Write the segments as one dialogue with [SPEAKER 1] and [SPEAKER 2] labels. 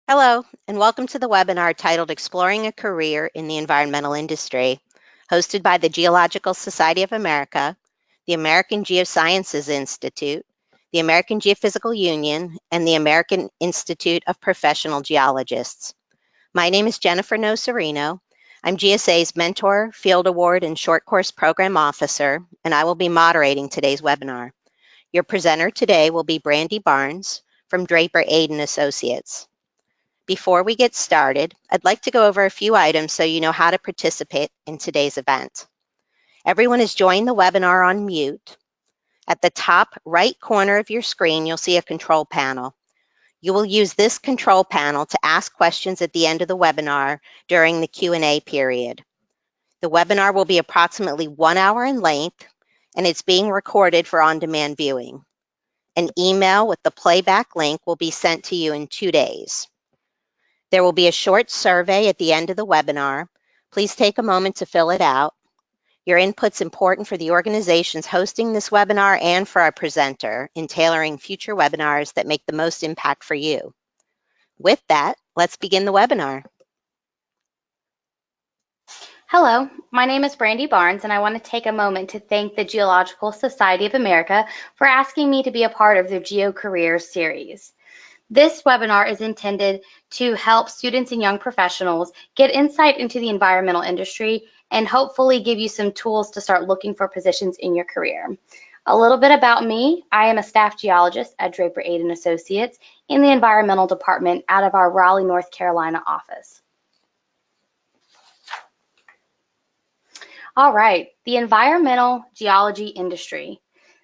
[SPEAKER 1] Hello, and welcome to the webinar titled Exploring a Career in the Environmental Industry, hosted by the Geological Society of America, the American Geosciences Institute, the American Geophysical Union, and the American Institute of Professional Geologists. My name is Jennifer Nocerino. I'm GSA's Mentor, Field Award, and Short Course Program Officer, and I will be moderating today's webinar. Your presenter today will be Brandy Barnes from Draper, Aden Associates. Before we get started, I'd like to go over a few items so you know how to participate in today's event. Everyone is joining the webinar on mute. At the top right corner of your screen, you'll see a control panel. You will use this control panel to ask questions at the end of the webinar during the Q&A period. The webinar will be approximately 1 hour in length, and it's being recorded for on-demand viewing. An email with the playback link will be sent to you in 2 days. There will be a short survey at the end of the webinar. Please take a moment to fill it out. Your input's important for the organizations hosting this webinar and for our presenter in tailoring future webinars that make the most impact for you. With that, let's begin the webinar.
[SPEAKER 2] Hello, my name is Brandy Barnes, and I want to take a moment to thank the Geological Society of America for asking me to be a part of their Geo Careers series. This webinar is intended to help students and young professionals get insight into the environmental industry and hopefully give you some tools to start looking for positions in your career. A little bit about me: I am a staff geologist at Draper Aden Associates in the environmental department out of our Raleigh, North Carolina office. All right, the environmental geology industry.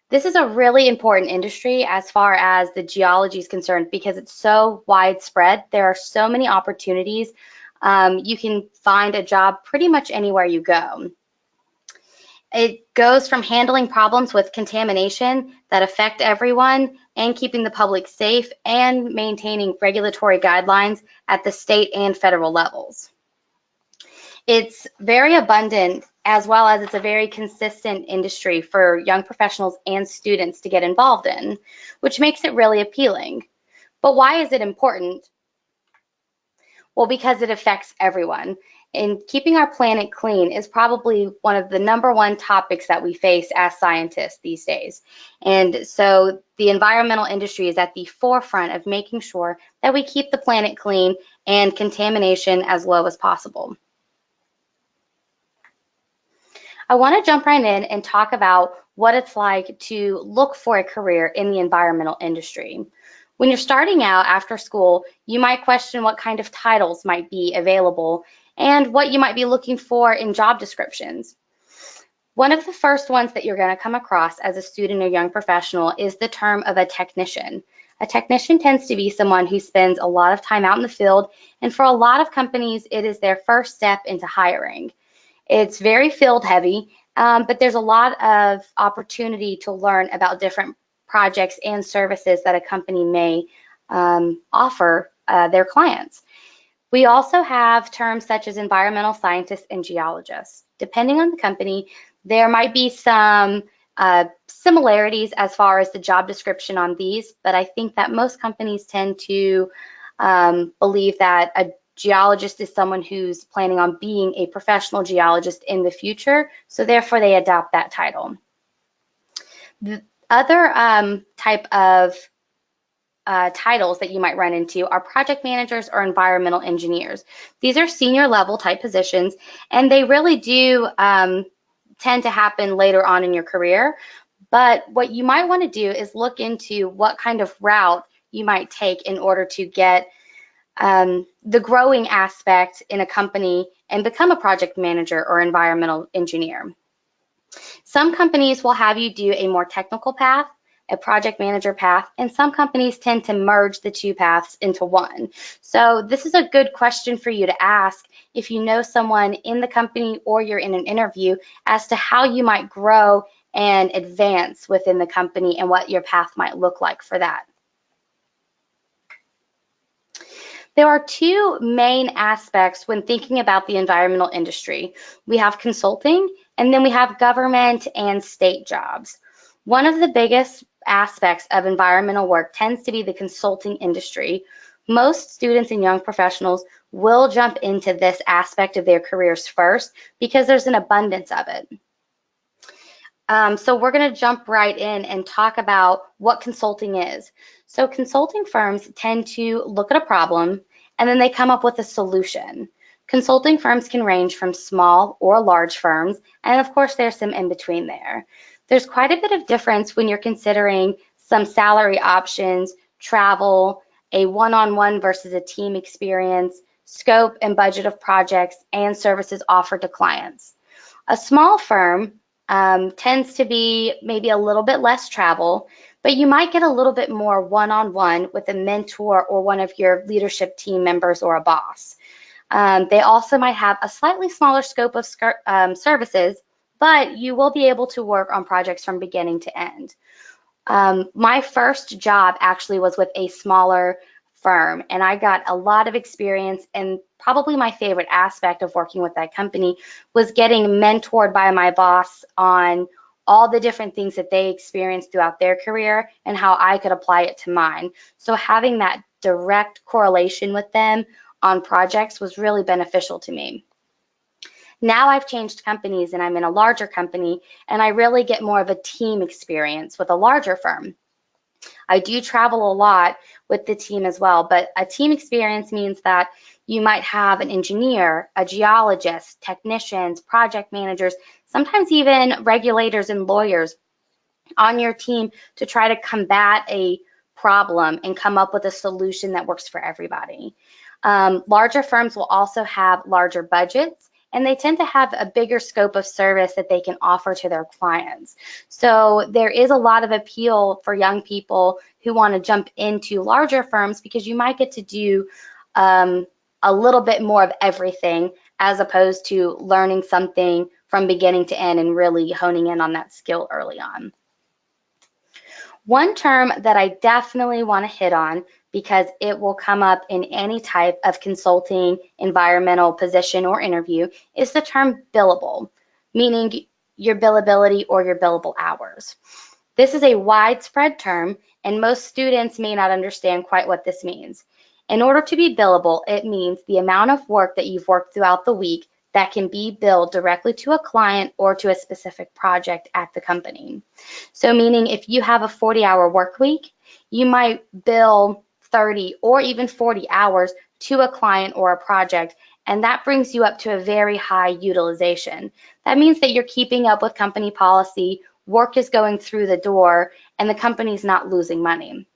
[SPEAKER 2] This is a really important industry as far as the geology is concerned because it's so widespread. There are so many opportunities. You can find a job pretty much anywhere you go. It goes from handling problems with contamination that affect everyone and keeping the public safe and maintaining regulatory guidelines at the state and federal levels. It's very abundant, as well as it's a very consistent industry for young professionals and students to get involved in, which makes it really appealing. But why is it important? Well, because it affects everyone. And keeping our planet clean is probably one of the #1 topics that we face as scientists these days. And so the environmental industry is at the forefront of making sure that we keep the planet clean and contamination as low as possible. I want to jump right in and talk about what it's like to look for a career in the environmental industry. When you're starting out after school, you might question what kind of titles might be available and what you might be looking for in job descriptions. One of the first ones that you're going to come across as a student or young professional is the term of a technician. A technician tends to be someone who spends a lot of time out in the field, and for a lot of companies, it is their first step into hiring. It's very field heavy, but there's a lot of opportunity to learn about different projects and services that a company may offer their clients. We also have terms such as environmental scientists and geologists. Depending on the company, there might be some similarities as far as the job description on these, but I think that most companies tend to believe that a geologist is someone who's planning on being a professional geologist in the future, so therefore they adopt that title. The other type of titles that you might run into are project managers or environmental engineers. These are senior level type positions, and they really do tend to happen later on in your career. But what you might want to do is look into what kind of route you might take in order to get the growing aspect in a company and become a project manager or environmental engineer. Some companies will have you do a more technical path, a project manager path, and some companies tend to merge the two paths into one. So this is a good question for you to ask if you know someone in the company or you're in an interview as to how you might grow and advance within the company and what your path might look like for that. There are two main aspects when thinking about the environmental industry. We have consulting, and then we have government and state jobs. One of the biggest aspects of environmental work tends to be the consulting industry. Most students and young professionals will jump into this aspect of their careers first because there's an abundance of it. So we're going to jump right in and talk about what consulting is. So consulting firms tend to look at a problem and then they come up with a solution. Consulting firms can range from small or large firms, and of course there's some in between there. There's quite a bit of difference when you're considering some salary options, travel, a one-on-one versus a team experience, scope and budget of projects, and services offered to clients. A small firm tends to be maybe a little bit less travel, but you might get a little bit more one-on-one with a mentor or one of your leadership team members or a boss. They also might have a slightly smaller scope of services, but you will be able to work on projects from beginning to end. My first job actually was with a smaller firm, and I got a lot of experience, and probably my favorite aspect of working with that company was getting mentored by my boss on all the different things that they experienced throughout their career and how I could apply it to mine. So having that direct correlation with them on projects was really beneficial to me. Now I've changed companies and I'm in a larger company, and I really get more of a team experience with a larger firm. I do travel a lot with the team as well, but a team experience means that you might have an engineer, a geologist, technicians, project managers, sometimes even regulators and lawyers on your team to try to combat a problem and come up with a solution that works for everybody. Larger firms will also have larger budgets, and they tend to have a bigger scope of service that they can offer to their clients. So there is a lot of appeal for young people who want to jump into larger firms because you might get to do a little bit more of everything as opposed to learning something from beginning to end and really honing in on that skill early on. One term that I definitely want to hit on because it will come up in any type of consulting, environmental position or interview is the term billable, meaning your billability or your billable hours. This is a widespread term, and most students may not understand quite what this means. In order to be billable, it means the amount of work that you've worked throughout the week that can be billed directly to a client or to a specific project at the company. So meaning if you have a 40-hour work week, you might bill 30 or even 40 hours to a client or a project, and that brings you up to a very high utilization. That means that you're keeping up with company policy, work is going through the door, and the company's not losing money.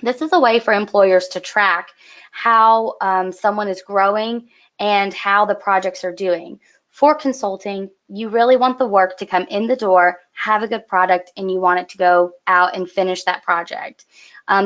[SPEAKER 2] This is a way for employers to track how someone is growing and how the projects are doing. For consulting, you really want the work to come in the door, have a good product, and you want it to go out and finish that project.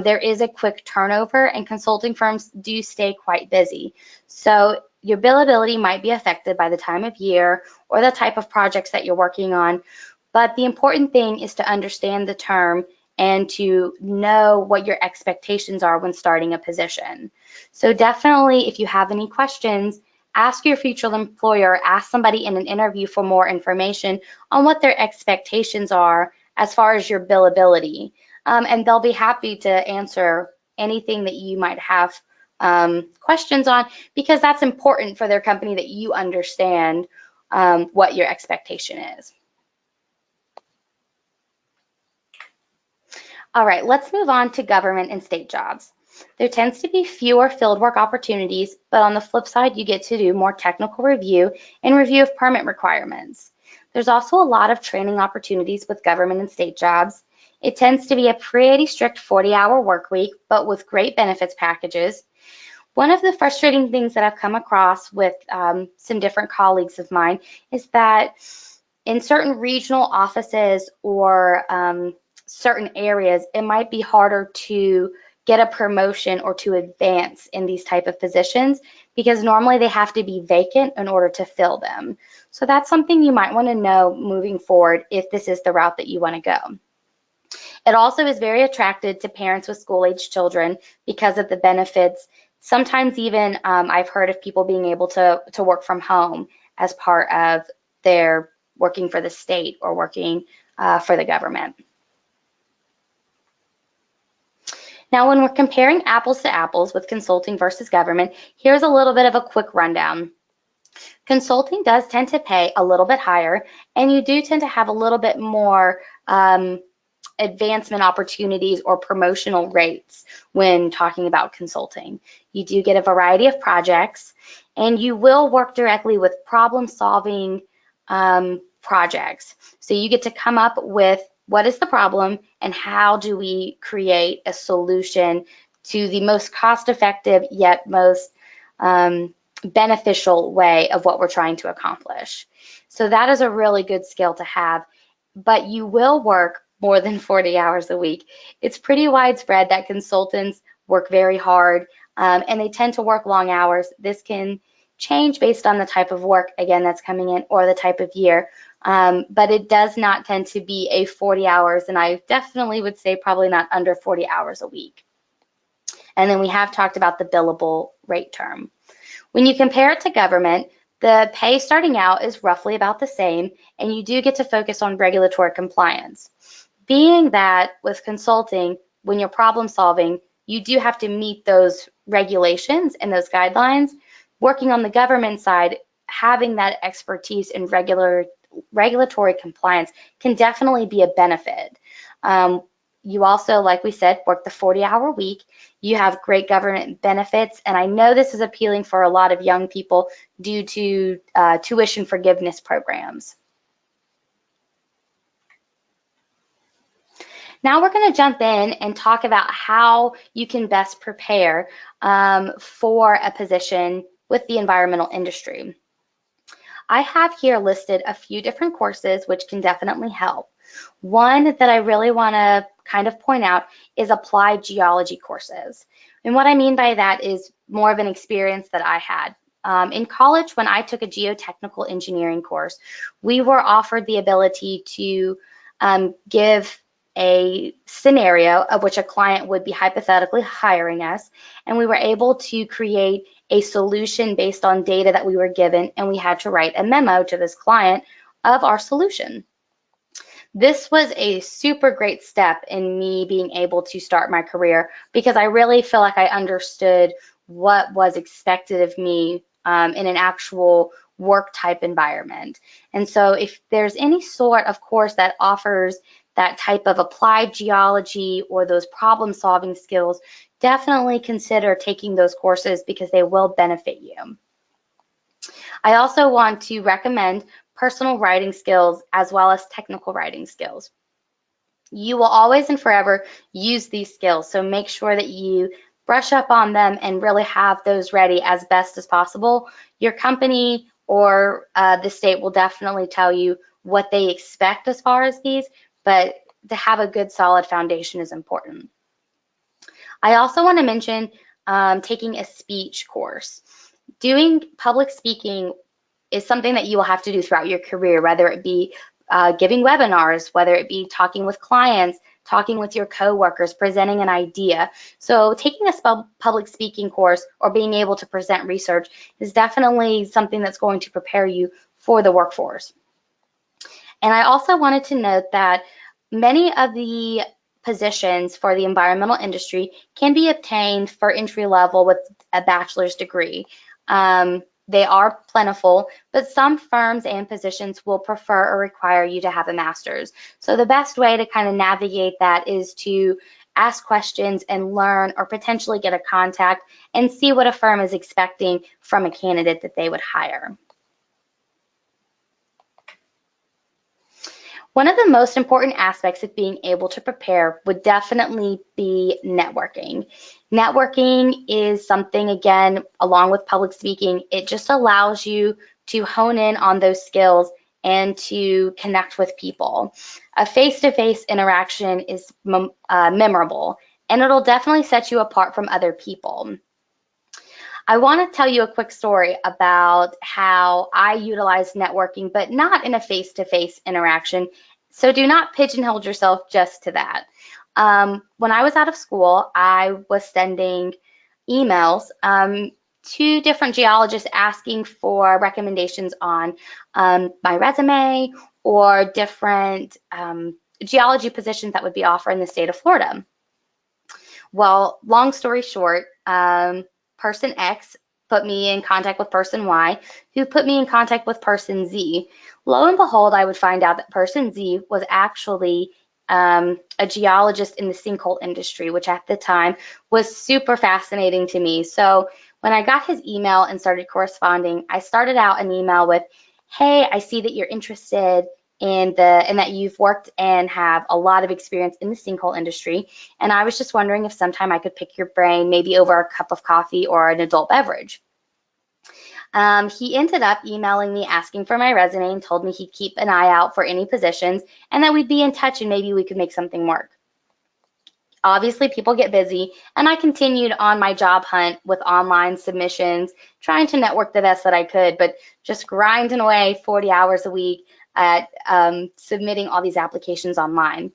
[SPEAKER 2] There is a quick turnover, and consulting firms do stay quite busy. So your billability might be affected by the time of year or the type of projects that you're working on, but the important thing is to understand the term and to know what your expectations are when starting a position. So definitely, if you have any questions, ask your future employer, ask somebody in an interview for more information on what their expectations are as far as your billability. And they'll be happy to answer anything that you might have questions on, because that's important for their company that you understand what your expectation is. All right, let's move on to government and state jobs. There tends to be fewer fieldwork opportunities, but on the flip side, you get to do more technical review and review of permit requirements. There's also a lot of training opportunities with government and state jobs. It tends to be a pretty strict 40-hour work week, but with great benefits packages. One of the frustrating things that I've come across with some different colleagues of mine is that in certain regional offices or certain areas, it might be harder to get a promotion or to advance in these type of positions because normally they have to be vacant in order to fill them. So that's something you might want to know moving forward if this is the route that you want to go. It also is very attractive to parents with school-age children because of the benefits. Sometimes even I've heard of people being able to work from home as part of their working for the state or working for the government. Now, when we're comparing apples to apples with consulting versus government, here's a little bit of a quick rundown. Consulting does tend to pay a little bit higher, and you do tend to have a little bit more advancement opportunities or promotional rates when talking about consulting. You do get a variety of projects, and you will work directly with problem-solving projects. So you get to come up with what is the problem and how do we create a solution to the most cost-effective yet most beneficial way of what we're trying to accomplish. So that is a really good skill to have, but you will work more than 40 hours a week. It's pretty widespread that consultants work very hard and they tend to work long hours. This can change based on the type of work, again, that's coming in or the type of year, but it does not tend to be a 40 hours, and I definitely would say probably not under 40 hours a week. And then we have talked about the billable rate term. When you compare it to government, the pay starting out is roughly about the same, and you do get to focus on regulatory compliance. Being that with consulting, when you're problem solving, you do have to meet those regulations and those guidelines. Working on the government side, having that expertise in regulatory compliance can definitely be a benefit. You also, like we said, work the 40-hour week. You have great government benefits, and I know this is appealing for a lot of young people due to tuition forgiveness programs. Now we're going to jump in and talk about how you can best prepare for a position with the environmental industry. I have here listed a few different courses which can definitely help. One that I really want to kind of point out is applied geology courses. And what I mean by that is more of an experience that I had. In college, when I took a geotechnical engineering course, we were offered the ability to give a scenario of which a client would be hypothetically hiring us, and we were able to create a solution based on data that we were given, and we had to write a memo to this client of our solution. This was a super great step in me being able to start my career because I really feel like I understood what was expected of me in an actual work type environment. And so if there's any sort of course that offers that type of applied geology or those problem solving skills, definitely consider taking those courses because they will benefit you. I also want to recommend personal writing skills as well as technical writing skills. You will always and forever use these skills, so make sure that you brush up on them and really have those ready as best as possible. Your company or the state will definitely tell you what they expect as far as these, but to have a good solid foundation is important. I also want to mention taking a speech course. Doing public speaking is something that you will have to do throughout your career, whether it be giving webinars, whether it be talking with clients, talking with your coworkers, presenting an idea. So taking a public speaking course or being able to present research is definitely something that's going to prepare you for the workforce. And I also wanted to note that many of the positions for the environmental industry can be obtained for entry level with a bachelor's degree. They are plentiful, but some firms and positions will prefer or require you to have a master's. So the best way to kind of navigate that is to ask questions and learn or potentially get a contact and see what a firm is expecting from a candidate that they would hire. One of the most important aspects of being able to prepare would definitely be networking. Networking is something, again, along with public speaking, it just allows you to hone in on those skills and to connect with people. A face-to-face interaction is memorable, and it'll definitely set you apart from other people. I want to tell you a quick story about how I utilize networking, but not in a face-to-face interaction. So do not pigeonhole yourself just to that. When I was out of school, I was sending emails to different geologists asking for recommendations on my resume or different geology positions that would be offered in the state of Florida. Well, long story short, person X put me in contact with person Y, who put me in contact with person Z. Lo and behold, I would find out that person Z was actually a geologist in the sinkhole industry, which at the time was super fascinating to me. So when I got his email and started corresponding, I started out an email with, "Hey, I see that you're interested and that you've worked and have a lot of experience in the sinkhole industry. And I was just wondering if sometime I could pick your brain, maybe over a cup of coffee or an adult beverage." He ended up emailing me asking for my resume and told me he'd keep an eye out for any positions and that we'd be in touch and maybe we could make something work. Obviously, people get busy, and I continued on my job hunt with online submissions, trying to network the best that I could, but just grinding away 40 hours a week at submitting all these applications online.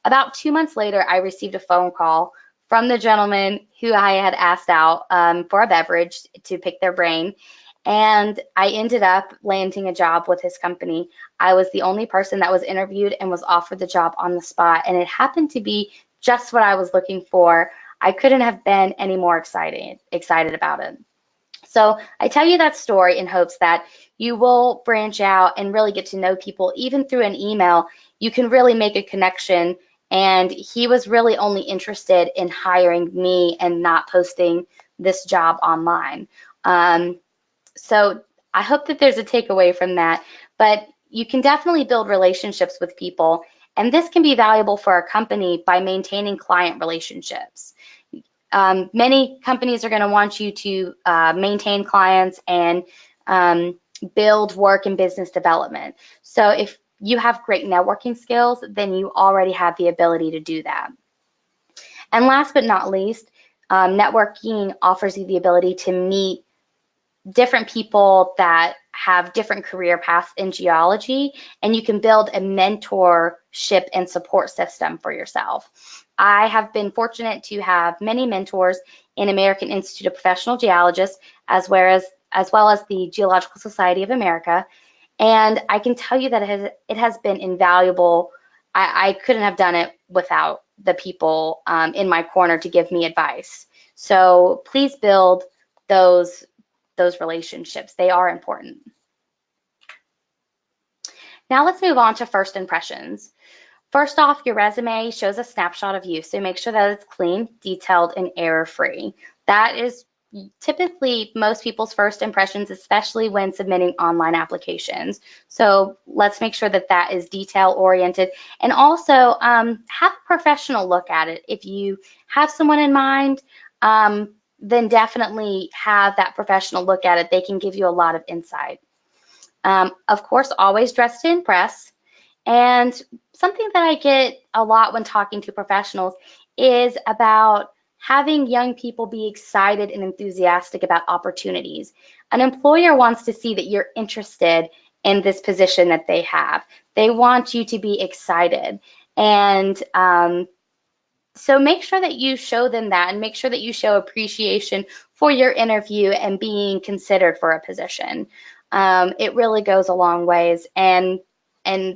[SPEAKER 2] About 2 months later, I received a phone call from the gentleman who I had asked out for a beverage to pick their brain, and I ended up landing a job with his company. I was the only person that was interviewed and was offered the job on the spot, and it happened to be just what I was looking for. I couldn't have been any more excited about it. So I tell you that story in hopes that you will branch out and really get to know people. Even through an email, you can really make a connection. And he was really only interested in hiring me and not posting this job online. So I hope that there's a takeaway from that. But you can definitely build relationships with people. And this can be valuable for a company by maintaining client relationships. Many companies are going to want you to maintain clients and build work and business development. So if you have great networking skills, then you already have the ability to do that. And last but not least, networking offers you the ability to meet different people that have different career paths in geology, and you can build a mentorship and support system for yourself. I have been fortunate to have many mentors in American Institute of Professional Geologists, as well as the Geological Society of America, and I can tell you that it has been invaluable. I couldn't have done it without the people in my corner to give me advice. So please build those relationships. They are important. Now let's move on to first impressions. First off, your resume shows a snapshot of you, so make sure that it's clean, detailed, and error-free. That is typically most people's first impressions, especially when submitting online applications. So let's make sure that that is detail-oriented, and also have a professional look at it. If you have someone in mind, then definitely have that professional look at it. They can give you a lot of insight. Of course, always dress to impress. And something that I get a lot when talking to professionals is about having young people be excited and enthusiastic about opportunities. An employer wants to see that you're interested in this position that they have. They want you to be excited. And so make sure that you show them that, and make sure that you show appreciation for your interview and being considered for a position. It really goes a long ways, and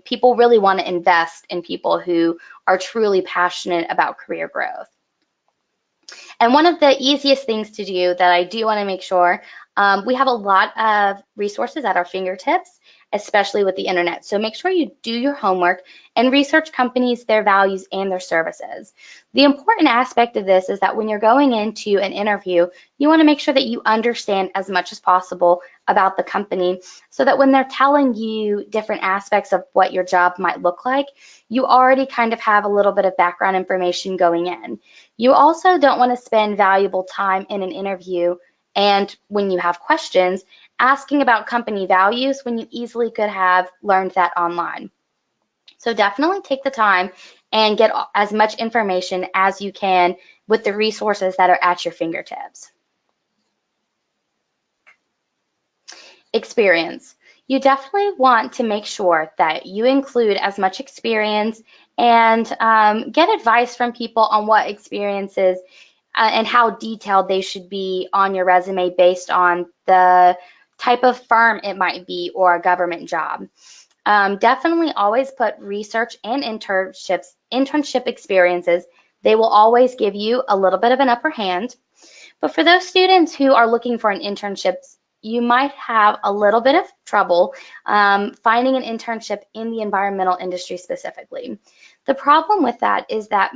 [SPEAKER 2] people really want to invest in people who are truly passionate about career growth. And one of the easiest things to do that I do want to make sure, we have a lot of resources at our fingertips, especially with the internet. So make sure you do your homework and research companies, their values, and their services. The important aspect of this is that when you're going into an interview, you want to make sure that you understand as much as possible about the company, so that when they're telling you different aspects of what your job might look like, you already kind of have a little bit of background information going in. You also don't want to spend valuable time in an interview, and when you have questions, asking about company values when you easily could have learned that online. So definitely take the time and get as much information as you can with the resources that are at your fingertips. Experience. You definitely want to make sure that you include as much experience and get advice from people on what experiences and how detailed they should be on your resume based on the type of firm it might be or a government job. Definitely always put research and internship experiences They will always give you a little bit of an upper hand. But for those students who are looking for an internship, you might have a little bit of trouble finding an internship in the environmental industry specifically. The problem with that is that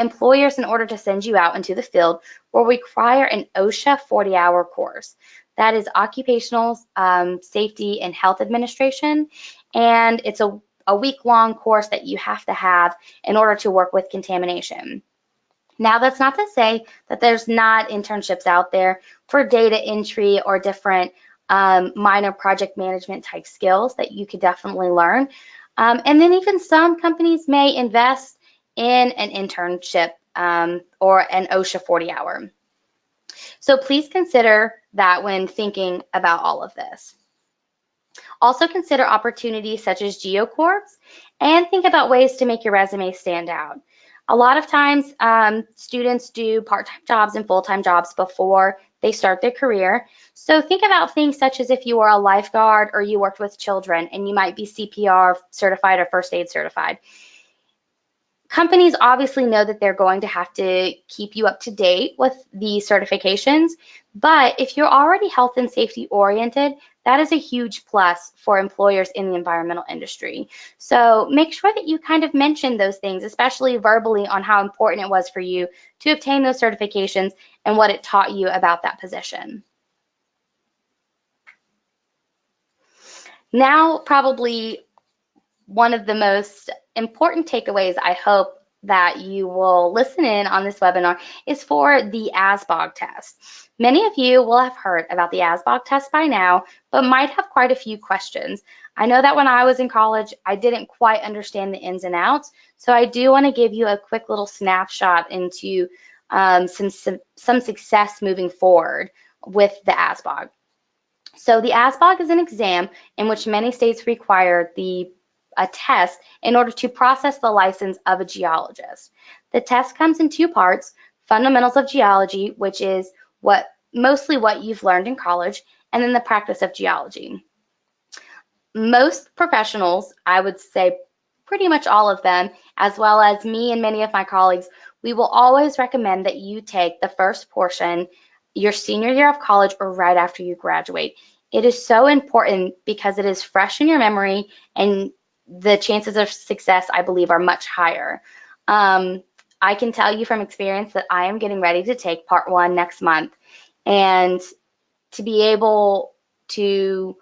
[SPEAKER 2] employers, in order to send you out into the field, will require an OSHA 40-hour course. That is Occupational Safety and Health Administration, and it's a week-long course that you have to have in order to work with contamination. Now, that's not to say that there's not internships out there for data entry or different minor project management type skills that you could definitely learn. And then even some companies may invest in an internship or an OSHA 40-hour. So please consider that when thinking about all of this. Also consider opportunities such as GeoCorps and think about ways to make your resume stand out. A lot of times students do part-time jobs and full-time jobs before they start their career. So think about things such as if you were a lifeguard or you worked with children and you might be CPR certified or first aid certified. Companies obviously know that they're going to have to keep you up to date with the certifications, but if you're already health and safety oriented, that is a huge plus for employers in the environmental industry. So make sure that you kind of mention those things, especially verbally, on how important it was for you to obtain those certifications and what it taught you about that position. Now, probably one of the most important takeaways I hope that you will listen in on this webinar is for the ASBOG test. Many of you will have heard about the ASBOG test by now, but might have quite a few questions. I know that when I was in college, I didn't quite understand the ins and outs, so I do want to give you a quick little snapshot into some success moving forward with the ASBOG. So the ASBOG is an exam in which many states require a test in order to process the license of a geologist. The test comes in two parts: fundamentals of geology, which is mostly what you've learned in college, and then the practice of geology. Most professionals, I would say pretty much all of them, as well as me and many of my colleagues, we will always recommend that you take the first portion your senior year of college or right after you graduate. It is so important because it is fresh in your memory, and the chances of success, I believe, are much higher. I can tell you from experience that I am getting ready to take part one next month, and to be able to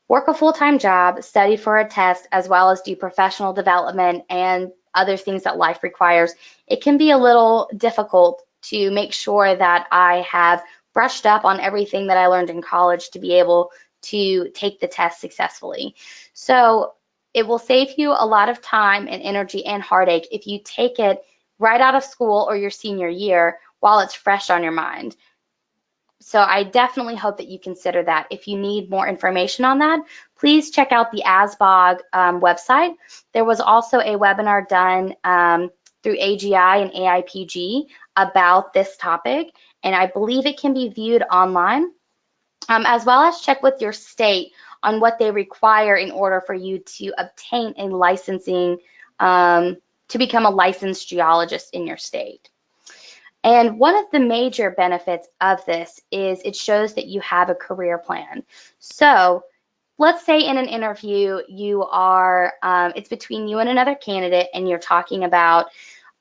[SPEAKER 2] work a full-time job, study for a test, as well as do professional development and other things that life requires, it can be a little difficult to make sure that I have brushed up on everything that I learned in college to be able to take the test successfully. So it will save you a lot of time and energy and heartache if you take it right out of school or your senior year while it's fresh on your mind. So I definitely hope that you consider that. If you need more information on that, please check out the ASBOG website. There was also a webinar done through AGI and AIPG about this topic, and I believe it can be viewed online, as well as check with your state on what they require in order for you to obtain a licensing, to become a licensed geologist in your state. And one of the major benefits of this is it shows that you have a career plan. So let's say in an interview you are, it's between you and another candidate and you're talking about,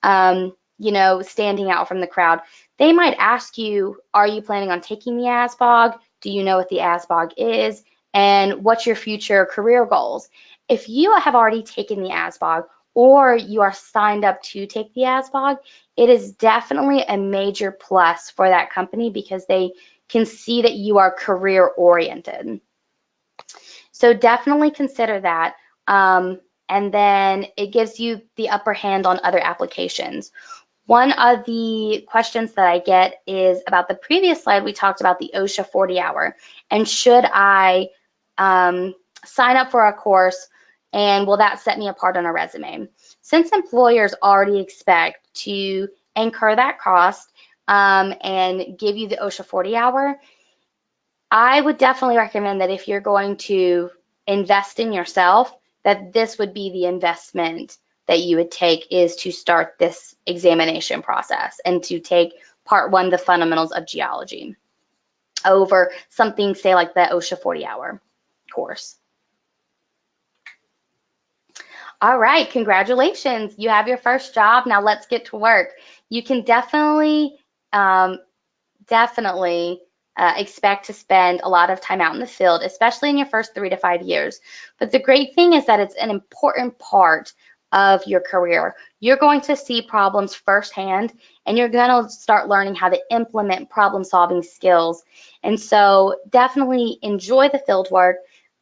[SPEAKER 2] standing out from the crowd. They might ask you, are you planning on taking the ASBOG? Do you know what the ASBOG is? And what's your future career goals? If you have already taken the ASBOG or you are signed up to take the ASBOG, it is definitely a major plus for that company because they can see that you are career oriented. So definitely consider that. And then it gives you the upper hand on other applications. One of the questions that I get is about the previous slide. We talked about the OSHA 40-hour, and should I sign up for a course, and will that set me apart on a resume? Since employers already expect to incur that cost and give you the OSHA 40-hour, I would definitely recommend that if you're going to invest in yourself, that this would be the investment that you would take is to start this examination process and to take part 1, the fundamentals of geology, over something, say, like the OSHA 40-hour course. All right, congratulations. You have your first job. Now let's get to work. You can definitely expect to spend a lot of time out in the field, especially in your first 3 to 5 years. But the great thing is that it's an important part of your career. You're going to see problems firsthand, and you're going to start learning how to implement problem-solving skills. And so definitely enjoy the field work.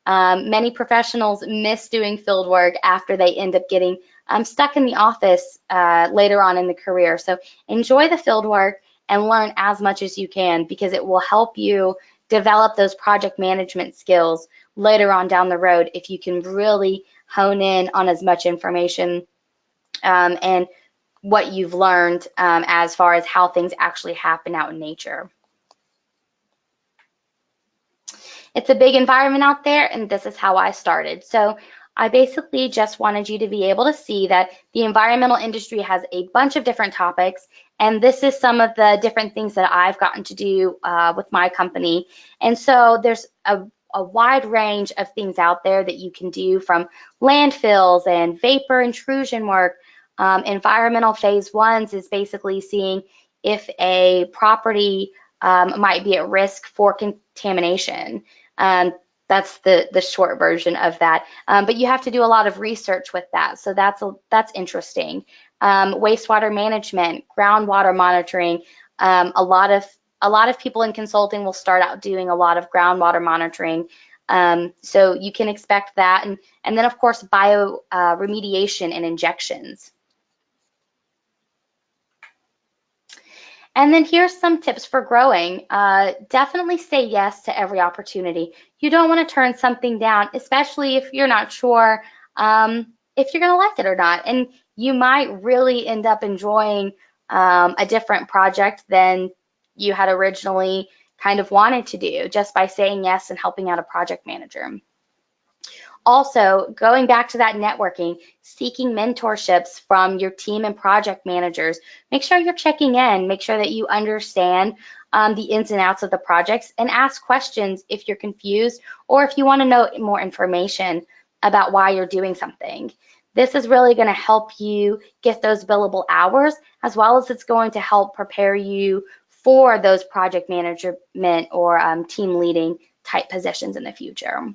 [SPEAKER 2] Many professionals miss doing field work after they end up getting stuck in the office later on in the career. So enjoy the field work and learn as much as you can, because it will help you develop those project management skills later on down the road if you can really hone in on as much information and what you've learned as far as how things actually happen out in nature. It's a big environment out there, and this is how I started. So I basically just wanted you to be able to see that the environmental industry has a bunch of different topics, and this is some of the different things that I've gotten to do with my company. And so there's a wide range of things out there that you can do, from landfills and vapor intrusion work. Environmental phase 1s is basically seeing if a property might be at risk for contamination. That's the short version of that. But you have to do a lot of research with that, so that's interesting. Wastewater management, groundwater monitoring. A lot of people in consulting will start out doing a lot of groundwater monitoring. So you can expect that, and then of course bio remediation and injections. And then here's some tips for growing. Definitely say yes to every opportunity. You don't want to turn something down, especially if you're not sure if you're going to like it or not. And you might really end up enjoying a different project than you had originally kind of wanted to do, just by saying yes and helping out a project manager. Also, going back to that networking, seeking mentorships from your team and project managers. Make sure you're checking in, make sure that you understand the ins and outs of the projects, and ask questions if you're confused or if you want to know more information about why you're doing something. This is really going to help you get those billable hours, as well as it's going to help prepare you for those project management or team leading type positions in the future.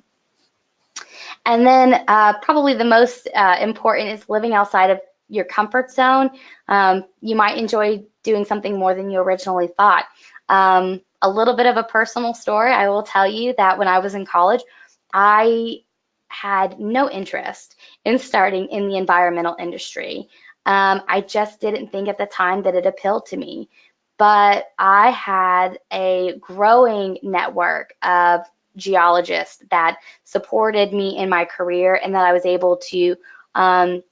[SPEAKER 2] And then probably the most important is living outside of your comfort zone. You might enjoy doing something more than you originally thought. A little bit of a personal story, I will tell you that when I was in college, I had no interest in starting in the environmental industry. I just didn't think at the time that it appealed to me. But I had a growing network of geologists that supported me in my career and that I was able to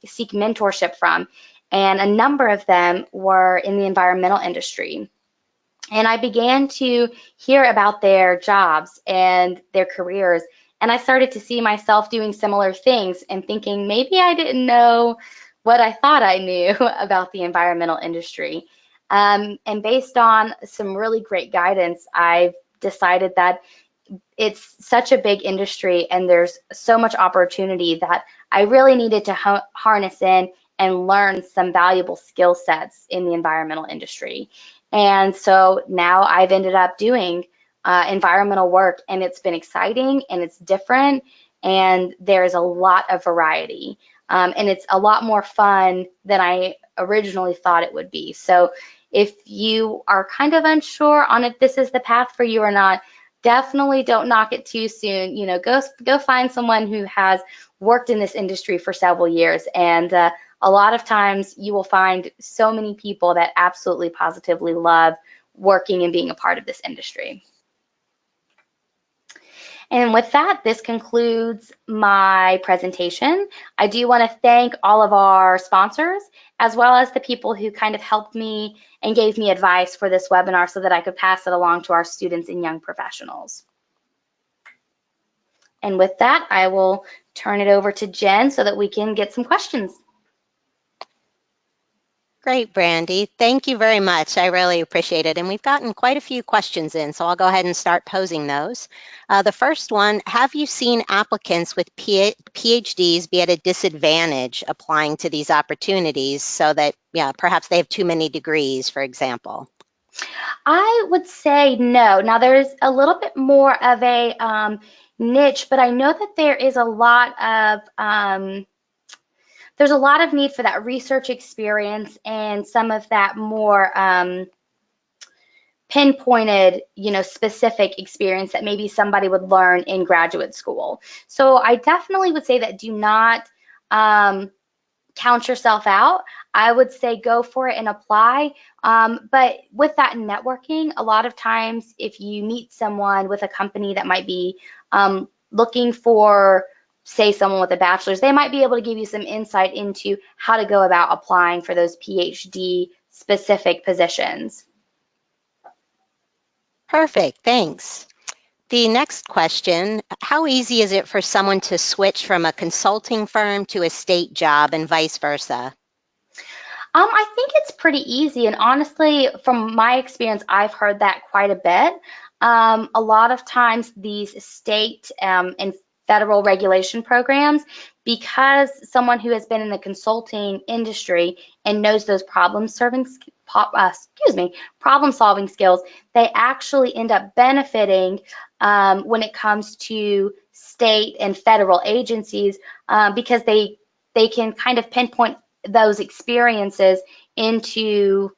[SPEAKER 2] seek mentorship from. And a number of them were in the environmental industry. And I began to hear about their jobs and their careers. And I started to see myself doing similar things and thinking maybe I didn't know what I thought I knew about the environmental industry. And based on some really great guidance, I've decided that it's such a big industry and there's so much opportunity that I really needed to harness in and learn some valuable skill sets in the environmental industry. And so now I've ended up doing environmental work, and it's been exciting and it's different, and there's a lot of variety. And it's a lot more fun than I originally thought it would be. So if you are kind of unsure on if this is the path for you or not, definitely don't knock it too soon. You know, go find someone who has worked in this industry for several years, and a lot of times you will find so many people that absolutely positively love working and being a part of this industry. And with that, this concludes my presentation. I do want to thank all of our sponsors, as well as the people who kind of helped me and gave me advice for this webinar so that I could pass it along to our students and young professionals. And with that, I will turn it over to Jen so that we can get some questions.
[SPEAKER 1] Great, Brandy. Thank you very much. I really appreciate it. And we've gotten quite a few questions in, so I'll go ahead and start posing those. The first one, have you seen applicants with PhDs be at a disadvantage applying to these opportunities so that, yeah, perhaps they have too many degrees, for example?
[SPEAKER 2] I would say no. Now, there's a little bit more of a niche, but I know that there's a lot of need for that research experience and some of that more pinpointed, specific experience that maybe somebody would learn in graduate school. So I definitely would say that do not count yourself out. I would say go for it and apply. But with that networking, a lot of times if you meet someone with a company that might be looking for, say, someone with a bachelor's, they might be able to give you some insight into how to go about applying for those PhD specific positions.
[SPEAKER 1] Perfect, thanks. The next question, how easy is it for someone to switch from a consulting firm to a state job and vice versa?
[SPEAKER 2] I think it's pretty easy, and honestly, from my experience, I've heard that quite a bit. A lot of times, these state and federal regulation programs, because someone who has been in the consulting industry and knows those problem solving skills, they actually end up benefiting when it comes to state and federal agencies because they can kind of pinpoint those experiences into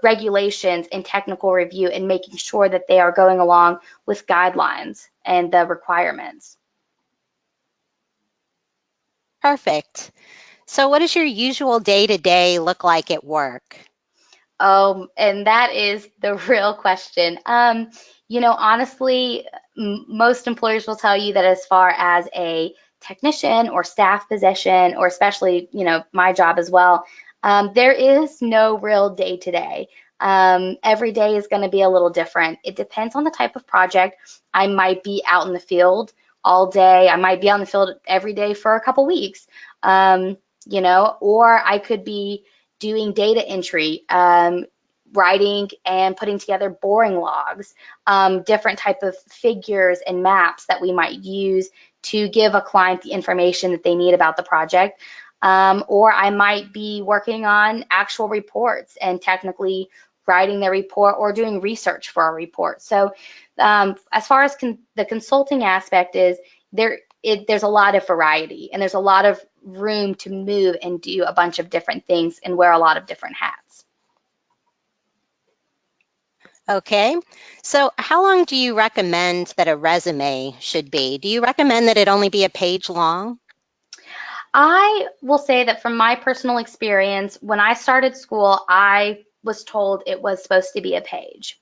[SPEAKER 2] regulations and technical review and making sure that they are going along with guidelines and the requirements.
[SPEAKER 1] Perfect. So what does your usual day-to-day look like at work?
[SPEAKER 2] And that is the real question. Honestly, most employers will tell you that as far as a technician or staff position, or especially, my job as well, there is no real day to day. Every day is going to be a little different. It depends on the type of project. I might be out in the field all day. I might be on the field every day for a couple weeks, or I could be doing data entry, writing and putting together boring logs, different type of figures and maps that we might use to give a client the information that they need about the project. Or I might be working on actual reports and technically writing the report or doing research for a report. So as far as the consulting aspect is, there's a lot of variety and there's a lot of room to move and do a bunch of different things and wear a lot of different hats.
[SPEAKER 1] Okay, so how long do you recommend that a resume should be? Do you recommend that it only be a page long?
[SPEAKER 2] I will say that from my personal experience, when I started school, I was told it was supposed to be a page.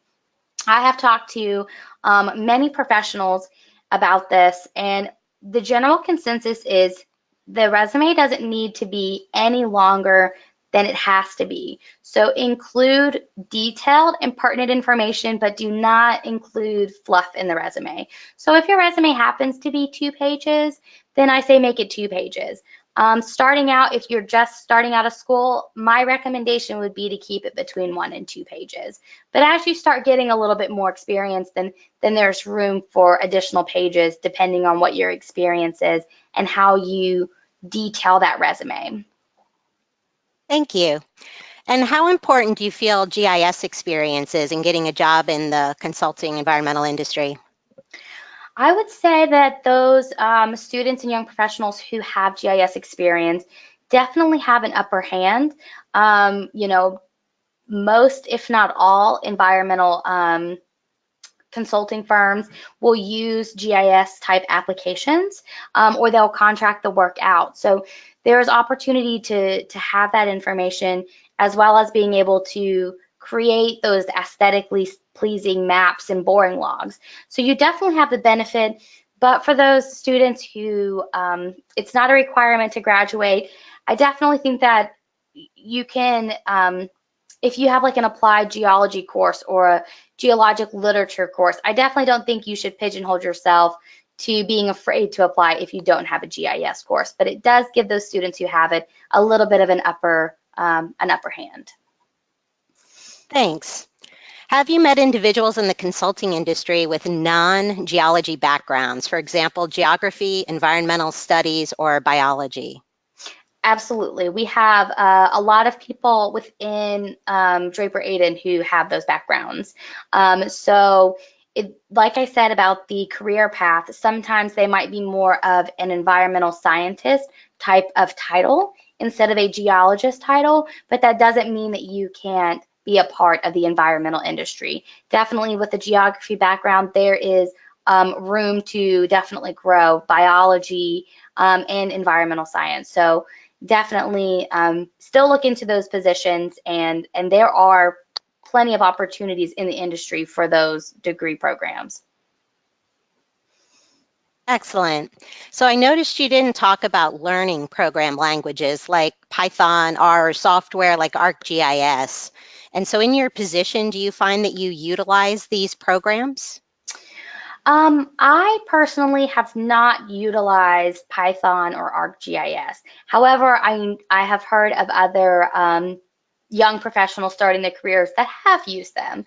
[SPEAKER 2] I have talked to many professionals about this, and the general consensus is the resume doesn't need to be any longer than it has to be. So include detailed and pertinent information, but do not include fluff in the resume. So if your resume happens to be 2 pages, then I say make it 2 pages. Starting out, if you're just starting out of school, my recommendation would be to keep it between 1 and 2 pages. But as you start getting a little bit more experience, then there's room for additional pages depending on what your experience is and how you detail that resume.
[SPEAKER 1] Thank you. And how important do you feel GIS experience is in getting a job in the consulting environmental industry?
[SPEAKER 2] I would say that those students and young professionals who have GIS experience definitely have an upper hand. Most, if not all, environmental consulting firms will use GIS type applications or they'll contract the work out. So there's opportunity to have that information as well as being able to create those aesthetically pleasing maps and boring logs. So you definitely have the benefit, but for those students who it's not a requirement to graduate, I definitely think that you can, if you have like an applied geology course or a geologic literature course, I definitely don't think you should pigeonhole yourself to being afraid to apply if you don't have a GIS course. But it does give those students who have it a little bit of an upper an upper hand.
[SPEAKER 1] Thanks. Have you met individuals in the consulting industry with non-geology backgrounds, for example, geography, environmental studies, or biology?
[SPEAKER 2] Absolutely. We have a lot of people within Draper Aden who have those backgrounds. Like I said about the career path, sometimes they might be more of an environmental scientist type of title instead of a geologist title, but that doesn't mean that you can't be a part of the environmental industry. Definitely with the geography background, there is room to definitely grow biology and environmental science. So definitely still look into those positions, and there are plenty of opportunities in the industry for those degree programs.
[SPEAKER 1] Excellent. So I noticed you didn't talk about learning program languages like Python or software like ArcGIS. And so in your position, do you find that you utilize these programs?
[SPEAKER 2] I personally have not utilized Python or ArcGIS. However, I have heard of other young professionals starting their careers that have used them.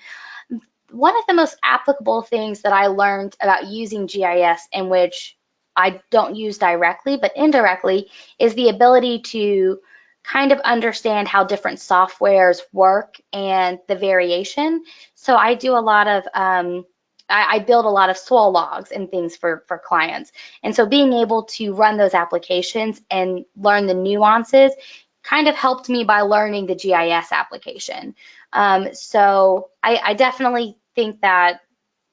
[SPEAKER 2] One of the most applicable things that I learned about using GIS, in which I don't use directly but indirectly, is the ability to kind of understand how different softwares work and the variation. So I do a lot of I build a lot of soil logs and things for clients. And so being able to run those applications and learn the nuances kind of helped me by learning the GIS application. So I definitely think that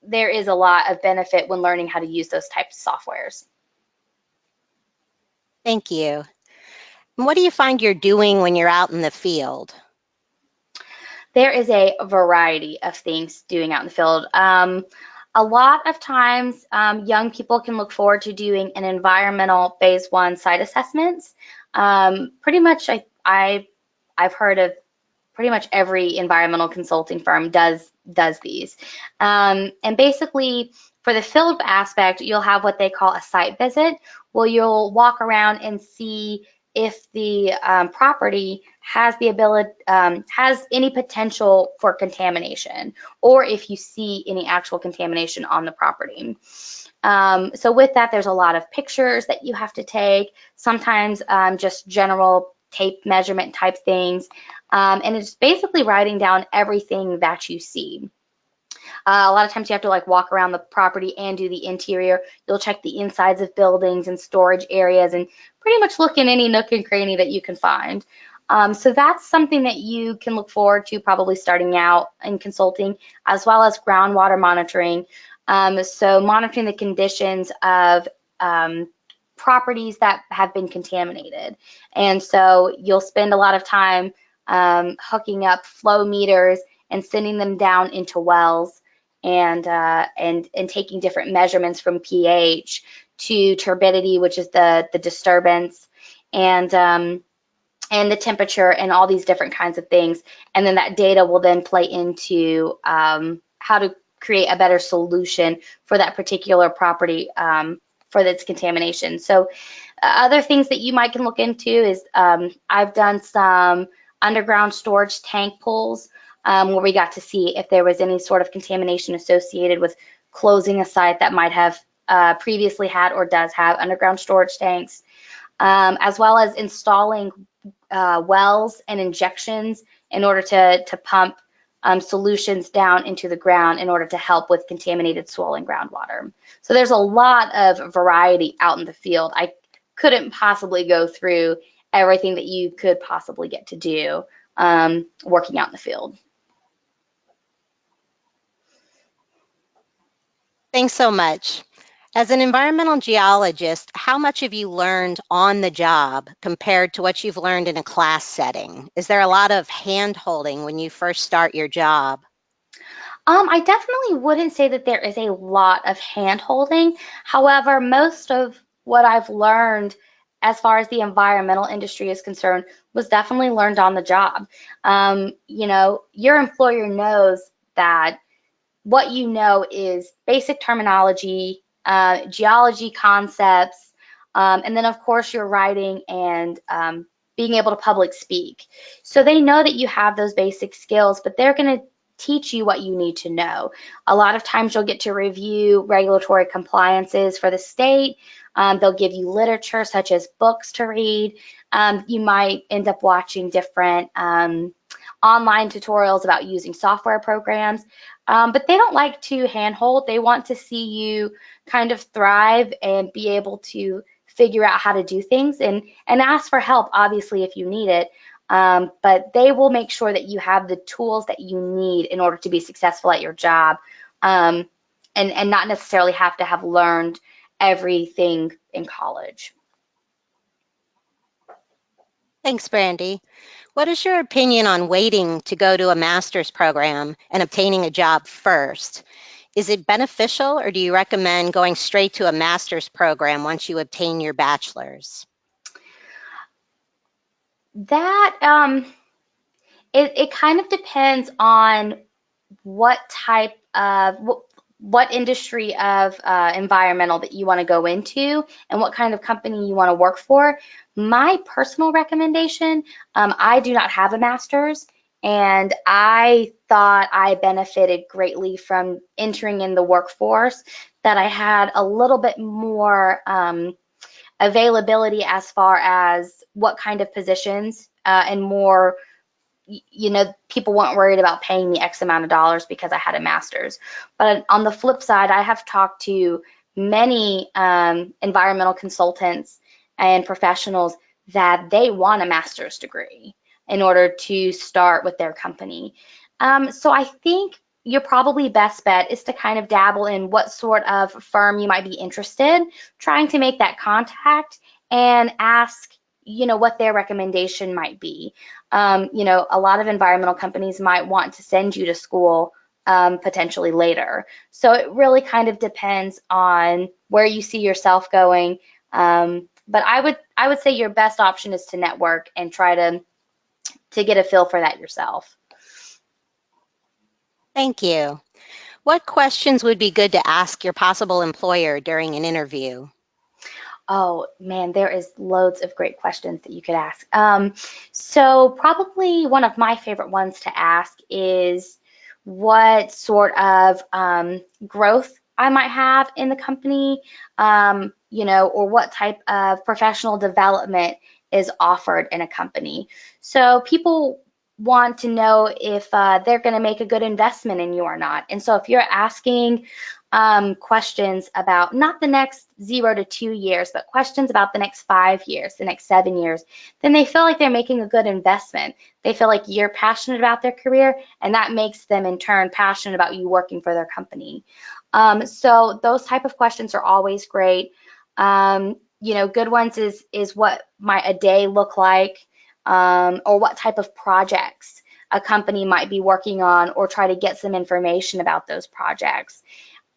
[SPEAKER 2] there is a lot of benefit when learning how to use those types of softwares.
[SPEAKER 1] Thank you. And what do you find you're doing when you're out in the field?
[SPEAKER 2] There is a variety of things doing out in the field. A lot of times, young people can look forward to doing an environmental phase one site assessments. Pretty much, I've heard of pretty much every environmental consulting firm does these. And basically, for the field aspect, you'll have what they call a site visit, where you'll walk around and see if the property has the ability has any potential for contamination, or if you see any actual contamination on the property. So with that, there's a lot of pictures that you have to take, sometimes just general tape measurement type things, and it's basically writing down everything that you see. A lot of times you have to like walk around the property and do the interior. You'll check the insides of buildings and storage areas and pretty much look in any nook and cranny that you can find. So that's something that you can look forward to probably starting out in consulting, as well as groundwater monitoring. So monitoring the conditions of properties that have been contaminated. And so you'll spend a lot of time hooking up flow meters and sending them down into wells, and taking different measurements from pH to turbidity, which is the disturbance, and the temperature, and all these different kinds of things. And then that data will then play into how to create a better solution for that particular property for its contamination. So other things that you might can look into is I've done some underground storage tank pulls where we got to see if there was any sort of contamination associated with closing a site that might have previously had or does have underground storage tanks, as well as installing wells and injections in order to pump solutions down into the ground in order to help with contaminated soil and groundwater. So there's a lot of variety out in the field. I couldn't possibly go through everything that you could possibly get to do working out in the field.
[SPEAKER 1] Thanks so much. As an environmental geologist, how much have you learned on the job compared to what you've learned in a class setting? Is there a lot of hand-holding when you first start your job?
[SPEAKER 2] I definitely wouldn't say that there is a lot of hand-holding. However, most of what I've learned as far as the environmental industry is concerned was definitely learned on the job. You know, your employer knows that what you know is basic terminology, geology concepts, and then of course your writing and being able to public speak. So they know that you have those basic skills, but they're going to teach you what you need to know. A lot of times you'll get to review regulatory compliances for the state. They'll give you literature such as books to read. You might end up watching different online tutorials about using software programs, but they don't like to handhold. They want to see you kind of thrive and be able to figure out how to do things and ask for help, obviously, if you need it. But they will make sure that you have the tools that you need in order to be successful at your job, and not necessarily have to have learned everything in college.
[SPEAKER 1] Thanks, Brandy. What is your opinion on waiting to go to a master's program and obtaining a job first? Is it beneficial, or do you recommend going straight to a master's program once you obtain your bachelor's?
[SPEAKER 2] That it kind of depends on what type of what industry of environmental that you want to go into and what kind of company you want to work for. My personal recommendation, I do not have a master's, and I thought I benefited greatly from entering in the workforce, that I had a little bit more availability as far as what kind of positions, and more, people weren't worried about paying me X amount of dollars because I had a master's. But on the flip side, I have talked to many environmental consultants and professionals that they want a master's degree in order to start with their company. So I think your probably best bet is to kind of dabble in what sort of firm you might be interested, trying to make that contact and ask, what their recommendation might be. A lot of environmental companies might want to send you to school potentially later. So it really kind of depends on where you see yourself going. But I would say your best option is to network and try to get a feel for that yourself.
[SPEAKER 1] Thank you. What questions would be good to ask your possible employer during an interview?
[SPEAKER 2] Oh man, there is loads of great questions that you could ask. So probably one of my favorite ones to ask is what sort of growth I might have in the company, or what type of professional development is offered in a company. So people want to know if they're going to make a good investment in you or not. And so if you're asking questions about not the next 0 to 2 years, but questions about the next 5 years, the next 7 years, then they feel like they're making a good investment. They feel like you're passionate about their career, and that makes them in turn passionate about you working for their company. So those type of questions are always great. Good ones is what might a day look like, or what type of projects a company might be working on, or try to get some information about those projects.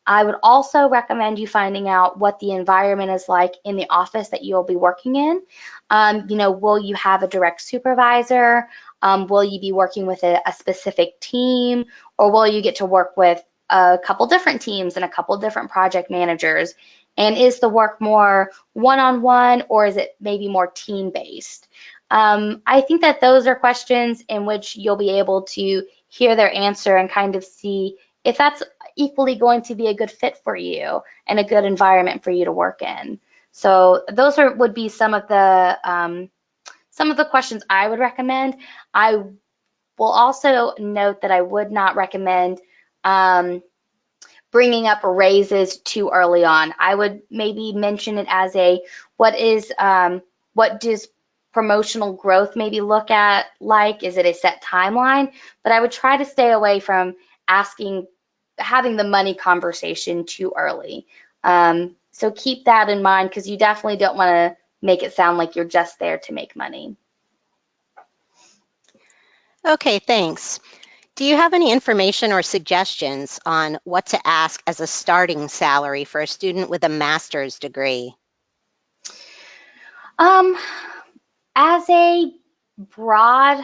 [SPEAKER 2] I would also recommend you finding out what the environment is like in the office that you'll be working in. Will you have a direct supervisor? Will you be working with a specific team? Or will you get to work with a couple different teams and a couple different project managers? And is the work more one-on-one, or is it maybe more team-based? I think that those are questions in which you'll be able to hear their answer and kind of see if that's equally going to be a good fit for you and a good environment for you to work in. So those would be some of the questions I would recommend. I will also note that I would not recommend bringing up raises too early on. I would maybe mention it as what does promotional growth maybe look at like? Is it a set timeline? But I would try to stay away from having the money conversation too early. So keep that in mind, because you definitely don't want to make it sound like you're just there to make money.
[SPEAKER 1] Okay, thanks. Do you have any information or suggestions on what to ask as a starting salary for a student with a master's degree?
[SPEAKER 2] As a broad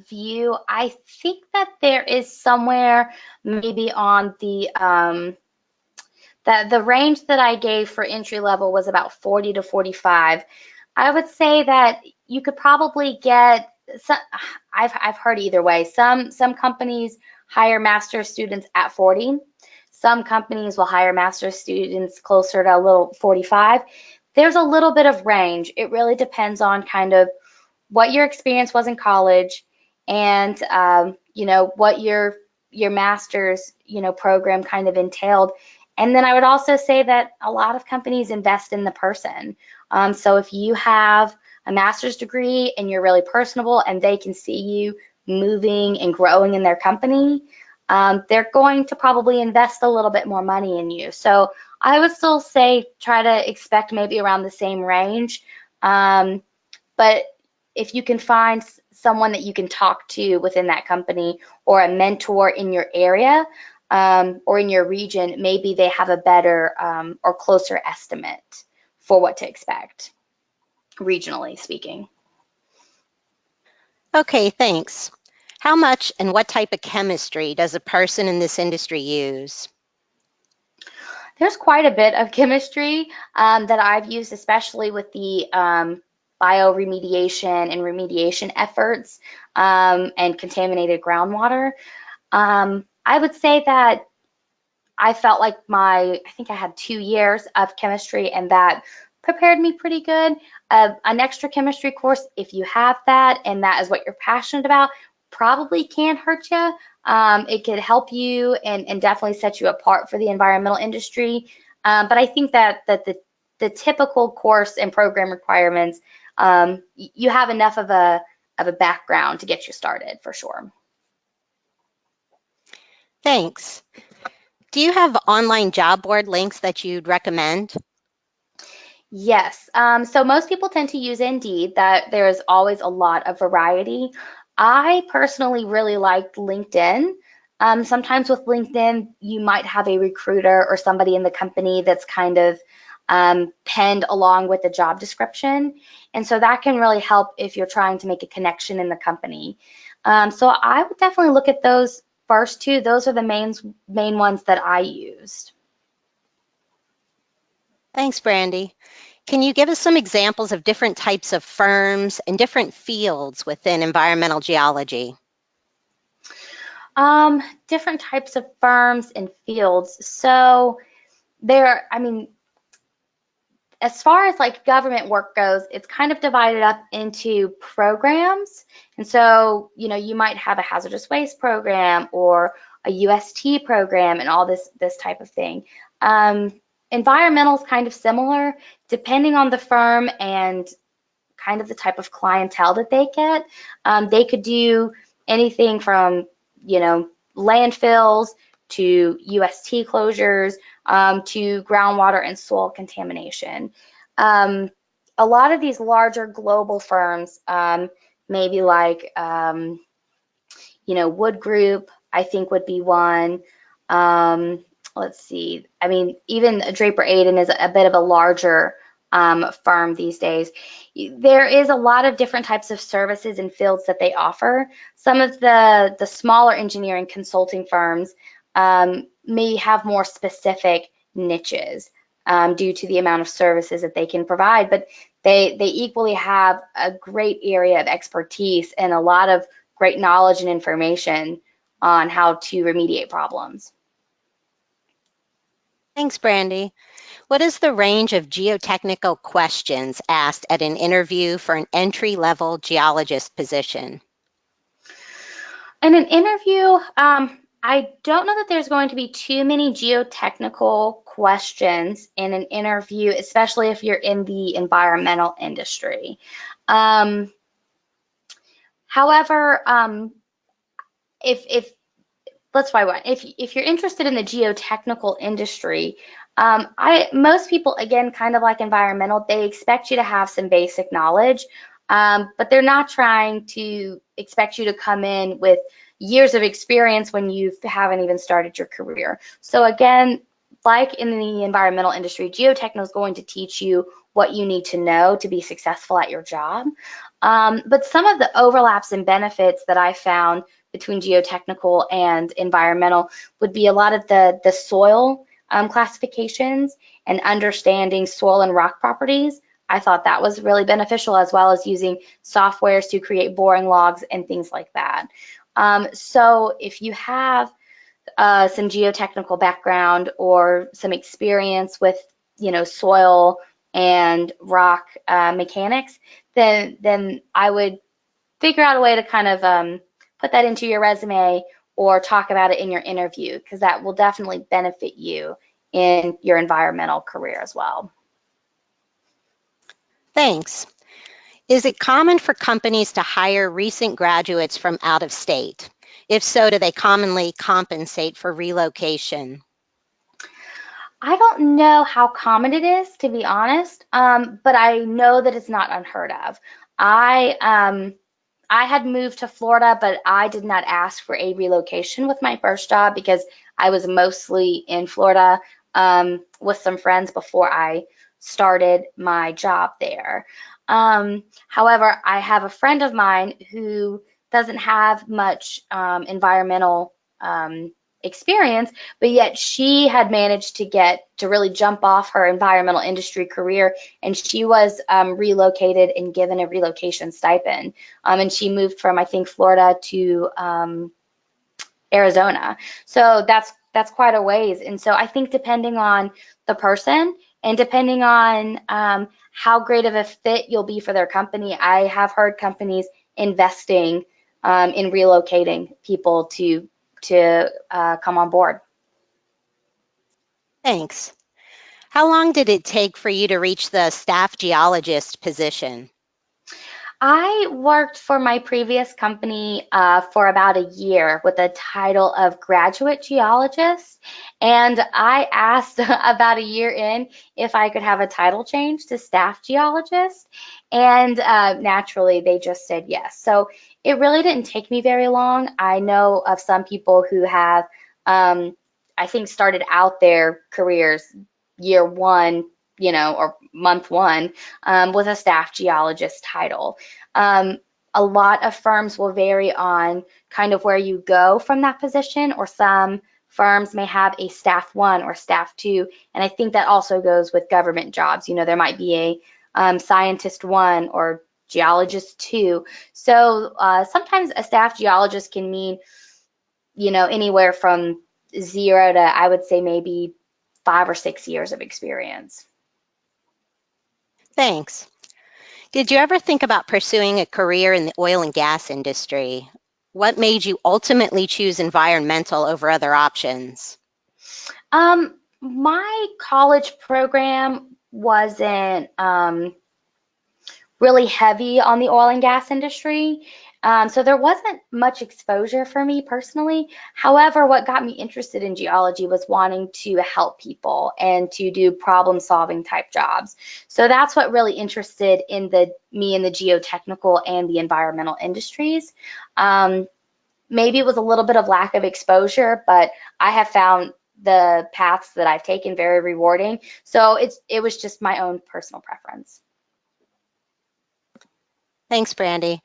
[SPEAKER 2] view, I think that there is somewhere maybe on the range that I gave for entry level was about 40 to 45. I would say that you could probably get some, I've heard either way. Some companies hire master's students at 40. Some companies will hire master's students closer to a little 45. There's a little bit of range. It really depends on kind of what your experience was in college and what your master's program kind of entailed. And then I would also say that a lot of companies invest in the person. So if you have a master's degree and you're really personable and they can see you moving and growing in their company, they're going to probably invest a little bit more money in you. So I would still say try to expect maybe around the same range. But if you can find someone that you can talk to within that company or a mentor in your area or in your region, maybe they have a better or closer estimate for what to expect, regionally speaking.
[SPEAKER 1] Okay, thanks. How much and what type of chemistry does a person in this industry use?
[SPEAKER 2] There's quite a bit of chemistry that I've used, especially with the bioremediation and remediation efforts and contaminated groundwater. I would say that I felt like I think I had 2 years of chemistry and that prepared me pretty good. An extra chemistry course, if you have that and that is what you're passionate about, probably can't hurt you. It could help you and definitely set you apart for the environmental industry. But I think that the typical course and program requirements, you have enough of a background to get you started for sure.
[SPEAKER 1] Thanks. Do you have online job board links that you'd recommend?
[SPEAKER 2] Yes. So most people tend to use Indeed, that there is always a lot of variety. I personally really liked LinkedIn. Sometimes with LinkedIn, you might have a recruiter or somebody in the company that's kind of penned along with the job description. And so that can really help if you're trying to make a connection in the company. So I would definitely look at those first two. Those are the main ones that I used.
[SPEAKER 1] Thanks, Brandy. Can you give us some examples of different types of firms and different fields within environmental geology?
[SPEAKER 2] Different types of firms and fields. So I mean, as far as like government work goes, it's kind of divided up into programs. And so, you might have a hazardous waste program or a UST program and all this type of thing. Environmental is kind of similar, depending on the firm and kind of the type of clientele that they get. They could do anything from, landfills to UST closures to groundwater and soil contamination. A lot of these larger global firms, maybe like, Wood Group, I think would be one. Let's see. I mean, even Draper Aden is a bit of a larger firm these days. There is a lot of different types of services and fields that they offer. Some of the smaller engineering consulting firms may have more specific niches due to the amount of services that they can provide, but they equally have a great area of expertise and a lot of great knowledge and information on how to remediate problems.
[SPEAKER 1] Thanks, Brandy. What is the range of geotechnical questions asked at an interview for an entry-level geologist position?
[SPEAKER 2] In an interview, I don't know that there's going to be too many geotechnical questions in an interview, especially if you're in the environmental industry. However, if let's try one. If you're interested in the geotechnical industry, most people, again, kind of like environmental, they expect you to have some basic knowledge, but they're not trying to expect you to come in with years of experience when you haven't even started your career. So again, like in the environmental industry, geotechno is going to teach you what you need to know to be successful at your job. But some of the overlaps and benefits that I found between geotechnical and environmental would be a lot of the soil classifications and understanding soil and rock properties. I thought that was really beneficial, as well as using softwares to create boring logs and things like that. So if you have some geotechnical background or some experience with, soil and rock mechanics, then I would figure out a way to kind of put that into your resume or talk about it in your interview, because that will definitely benefit you in your environmental career as well.
[SPEAKER 1] Thanks. Is it common for companies to hire recent graduates from out of state? If so, do they commonly compensate for relocation?
[SPEAKER 2] I don't know how common it is, to be honest, but I know that it's not unheard of. I had moved to Florida, but I did not ask for a relocation with my first job because I was mostly in Florida with some friends before I started my job there. However, I have a friend of mine who doesn't have much environmental experience, but yet she had managed to get to really jump off her environmental industry career, and she was relocated and given a relocation stipend. And she moved from, I think, Florida to Arizona. So that's quite a ways. And so I think depending on the person and depending on how great of a fit you'll be for their company, I have heard companies investing in relocating people to come on board.
[SPEAKER 1] Thanks. How long did it take for you to reach the staff geologist position?
[SPEAKER 2] I worked for my previous company for about a year with the title of graduate geologist, and I asked about a year in if I could have a title change to staff geologist, and naturally they just said yes. So it really didn't take me very long. I know of some people who have, I think, started out their careers year one, or month one, with a staff geologist title. A lot of firms will vary on kind of where you go from that position, or some firms may have a staff one or staff two, and I think that also goes with government jobs. There might be a scientist one or geologist two. So sometimes a staff geologist can mean, anywhere from 0 to, I would say, maybe 5 or 6 years of experience.
[SPEAKER 1] Thanks. Did you ever think about pursuing a career in the oil and gas industry? What made you ultimately choose environmental over other options?
[SPEAKER 2] My college program wasn't really heavy on the oil and gas industry. So there wasn't much exposure for me personally. However, what got me interested in geology was wanting to help people and to do problem solving type jobs. So that's what really interested me in the geotechnical and the environmental industries. Maybe it was a little bit of lack of exposure, but I have found the paths that I've taken very rewarding. So it was just my own personal preference.
[SPEAKER 1] Thanks, Brandy.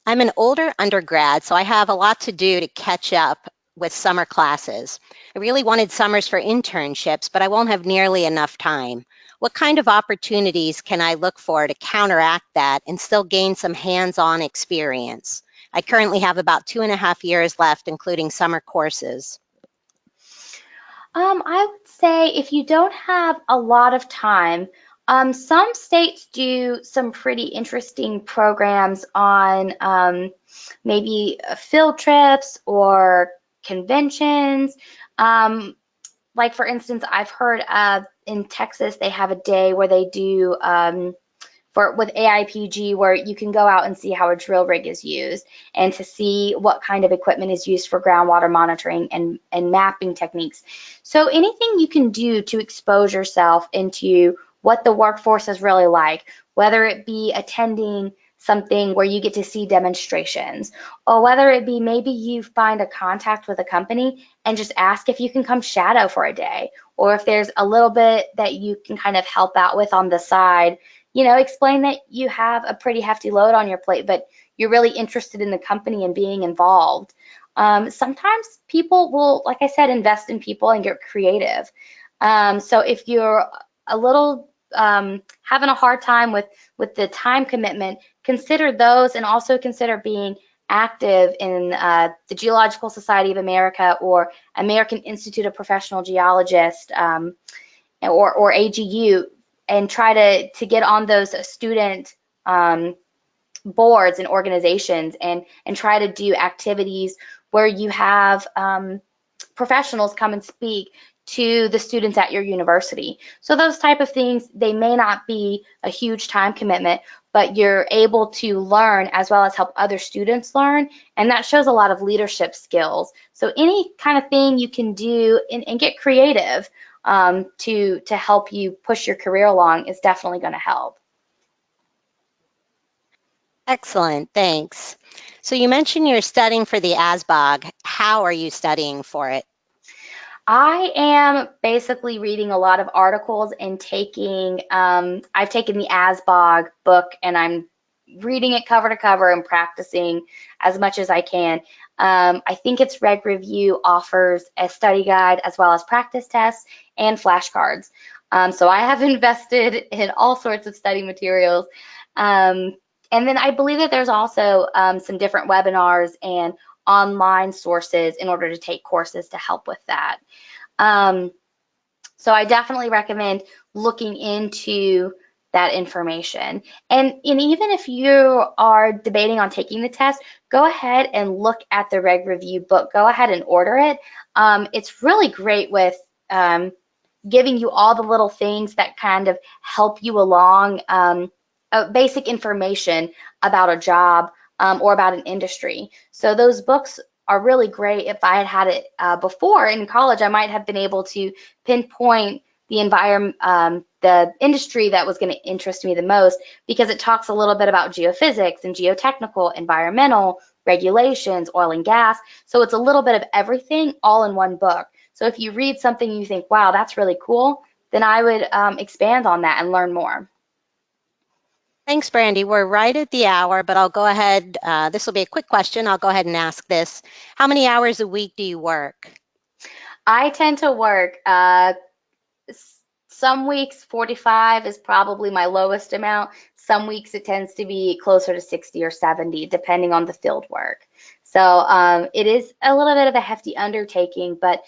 [SPEAKER 1] I'm an older undergrad, so I have a lot to do to catch up with summer classes. I really wanted summers for internships, but I won't have nearly enough time. What kind of opportunities can I look for to counteract that and still gain some hands-on experience? I currently have about 2.5 years left, including summer courses.
[SPEAKER 2] I would say if you don't have a lot of time, some states do some pretty interesting programs on maybe field trips or conventions. Like, for instance, I've heard in Texas they have a day where they do with AIPG, where you can go out and see how a drill rig is used and to see what kind of equipment is used for groundwater monitoring and mapping techniques. So anything you can do to expose yourself into what the workforce is really like, whether it be attending something where you get to see demonstrations, or whether it be maybe you find a contact with a company and just ask if you can come shadow for a day, or if there's a little bit that you can kind of help out with on the side. Explain that you have a pretty hefty load on your plate, but you're really interested in the company and being involved. Sometimes people will, like I said, invest in people and get creative. So if you're a little having a hard time with the time commitment, consider those, and also consider being active in the Geological Society of America or American Institute of Professional Geologists, or AGU, and try to get on those student boards and organizations, and try to do activities where you have professionals come and speak to the students at your university. So those type of things, they may not be a huge time commitment, but you're able to learn as well as help other students learn, and that shows a lot of leadership skills. Any kind of thing you can do and get creative to help you push your career along is definitely going to help.
[SPEAKER 1] Excellent, thanks. So you mentioned you're studying for the ASBOG. How are you studying for it?
[SPEAKER 2] I am basically reading a lot of articles and I've taken the ASBOG book, and I'm reading it cover to cover and practicing as much as I can. I think its Reg Review offers a study guide as well as practice tests and flashcards. So I have invested in all sorts of study materials. And then I believe that there's also some different webinars and online sources in order to take courses to help with that. So I definitely recommend looking into that information. And even if you are debating on taking the test, go ahead and look at the Reg Review book. Go ahead and order it. It's really great with giving you all the little things that kind of help you along, basic information about a job or about an industry. So those books are really great. If I had it before in college, I might have been able to pinpoint the environment, the industry that was going to interest me the most, because it talks a little bit about geophysics and geotechnical, environmental, regulations, oil and gas. So it's a little bit of everything all in one book. So if you read something and you think, wow, that's really cool, then I would expand on that and learn more.
[SPEAKER 1] Thanks, Brandy. We're right at the hour, but I'll go ahead. This will be a quick question. I'll go ahead and ask this. How many hours a week do you work?
[SPEAKER 2] I tend to work some weeks 45 is probably my lowest amount. Some weeks it tends to be closer to 60 or 70, depending on the field work. So it is a little bit of a hefty undertaking, but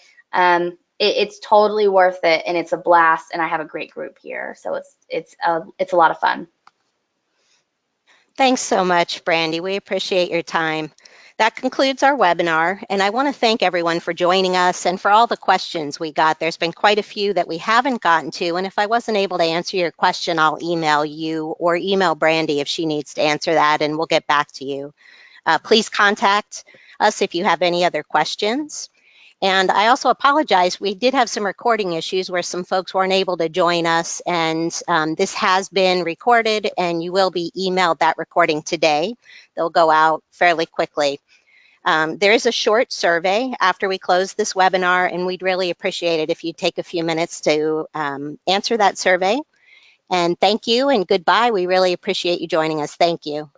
[SPEAKER 2] it's totally worth it, and it's a blast, and I have a great group here. So it's a lot of fun.
[SPEAKER 1] Thanks so much, Brandy. We appreciate your time. That concludes our webinar, and I want to thank everyone for joining us and for all the questions we got. There's been quite a few that we haven't gotten to, and if I wasn't able to answer your question, I'll email you or email Brandy if she needs to answer that, and we'll get back to you. Please contact us if you have any other questions. And I also apologize, we did have some recording issues where some folks weren't able to join us, and this has been recorded, and you will be emailed that recording today. They'll go out fairly quickly. There is a short survey after we close this webinar, and we'd really appreciate it if you take a few minutes to answer that survey. And thank you and goodbye. We really appreciate you joining us. Thank you.